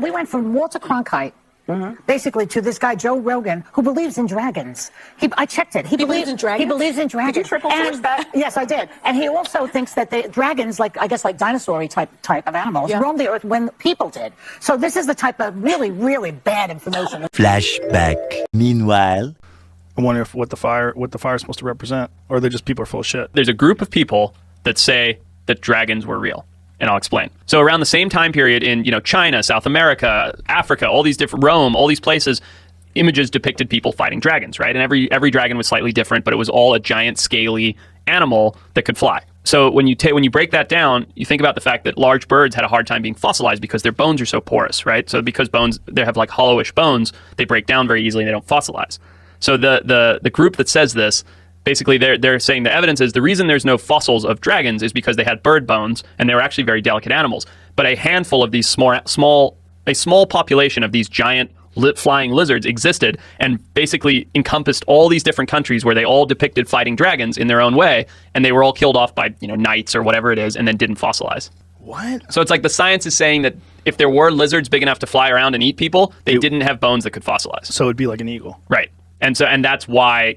We went from Walter Cronkite, basically, to this guy, Joe Rogan, who believes in dragons. I checked it. He believes in dragons? He believes in dragons. Did you triple source that? Yes, I did. And he also thinks that the dragons, I guess dinosaur type of animals, roamed the earth when people did. So this is the type of really, really bad information. Flashback. Meanwhile, I wonder what the fire is supposed to represent, or they're just people are full of shit. There's a group of people that say that dragons were real. And I'll explain. So around the same time period in, China, South America, Africa, all these different Rome, all these places, images depicted people fighting dragons, right? And every dragon was slightly different, but it was all a giant scaly animal that could fly. So when you break that down, you think about the fact that large birds had a hard time being fossilized because their bones are so porous, right? So because they have hollowish bones, they break down very easily and they don't fossilize. So the group that says this, basically, they're saying the evidence is the reason there's no fossils of dragons is because they had bird bones and they were actually very delicate animals. But a handful of these small population of these giant flying lizards existed and basically encompassed all these different countries where they all depicted fighting dragons in their own way, and they were all killed off by knights or whatever it is, and then didn't fossilize. What? So it's like the science is saying that if there were lizards big enough to fly around and eat people, they didn't have bones that could fossilize. So it'd be like an eagle, right? And that's why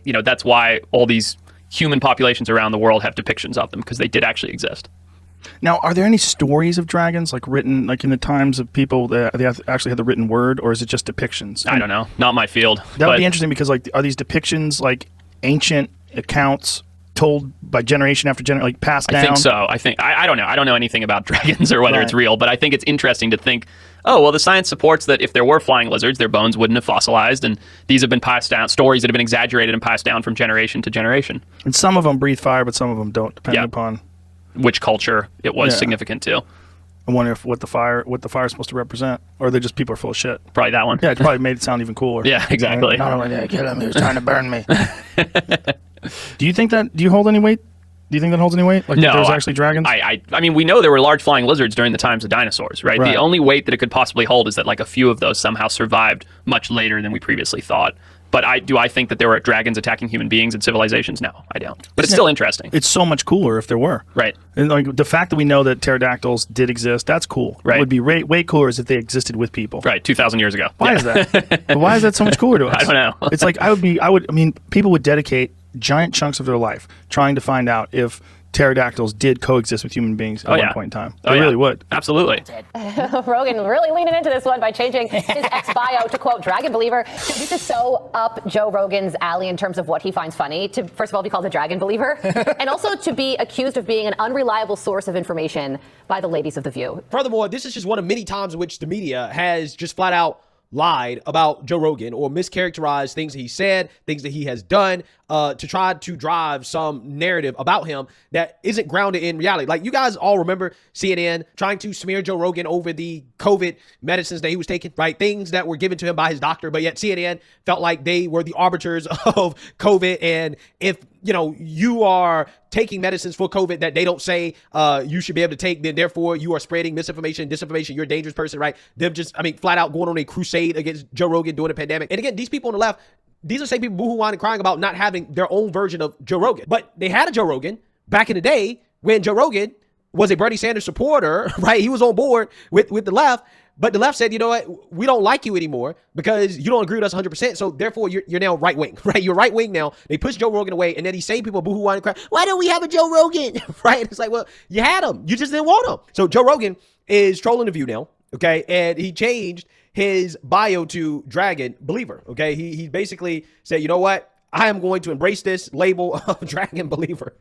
all these human populations around the world have depictions of them, because they did actually exist. Now, are there any stories of dragons written in the times of people that they actually had the written word, or is it just depictions? I don't know. Not my field. That would be interesting, because are these depictions ancient accounts told by generation after generation, passed down? I think so. I don't know. I don't know anything about dragons or whether it's real, but I think it's interesting to think, oh, well, the science supports that if there were flying lizards, their bones wouldn't have fossilized, and these have been passed down, stories that have been exaggerated and passed down from generation to generation. And some of them breathe fire, but some of them don't, depending upon which culture it was significant to. I wonder what the fire is supposed to represent, or they're just people are full of shit. Probably that one. Yeah, it probably made it sound even cooler. Yeah, exactly. Not only did I kill him, he was trying to burn me. Do you hold any weight? Do you think that holds any weight? No, there's actually dragons? I mean, we know there were large flying lizards during the times of dinosaurs, right? The only weight that it could possibly hold is that a few of those somehow survived much later than we previously thought. But do I think that there were dragons attacking human beings in civilizations? No, I don't. But it's still interesting. It's so much cooler if there were. Right. And the fact that we know that pterodactyls did exist, that's cool. Right. What would be way cooler is if they existed with people. Right, 2,000 years ago. Why is that? Why is that so much cooler to us? I don't know. It's people would dedicate giant chunks of their life trying to find out if pterodactyls did coexist with human beings at one point in time. They really would. Absolutely. Rogan really leaning into this one by changing his ex-bio to, quote, dragon believer. This is so up Joe Rogan's alley in terms of what he finds funny, to first of all be called a dragon believer, and also to be accused of being an unreliable source of information by the ladies of The View. Furthermore, this is just one of many times in which the media has just flat out lied about Joe Rogan or mischaracterized things he said, things that he has done, to try to drive some narrative about him that isn't grounded in reality. You guys all remember CNN trying to smear Joe Rogan over the COVID medicines that he was taking, right? Things that were given to him by his doctor, but yet CNN felt like they were the arbiters of COVID. And if, you are taking medicines for COVID that they don't say you should be able to take, then therefore you are spreading misinformation, disinformation, you're a dangerous person, right? Them just, flat out going on a crusade against Joe Rogan during a pandemic. And again, these people on the left, these are the same people boohoo whining and crying about not having their own version of Joe Rogan. But they had a Joe Rogan back in the day when Joe Rogan was a Bernie Sanders supporter, right? He was on board with the left. But the left said, you know what, we don't like you anymore because you don't agree with us 100%. So therefore, you're now right wing, right? You're right wing now. They push Joe Rogan away. And then these same people boohoo whine and cry, why don't we have a Joe Rogan? Right? And it's like, well, you had him. You just didn't want him. So Joe Rogan is trolling The View now. Okay. And he changed his bio to dragon believer. Okay. He basically said, you know what? I am going to embrace this label of dragon believer.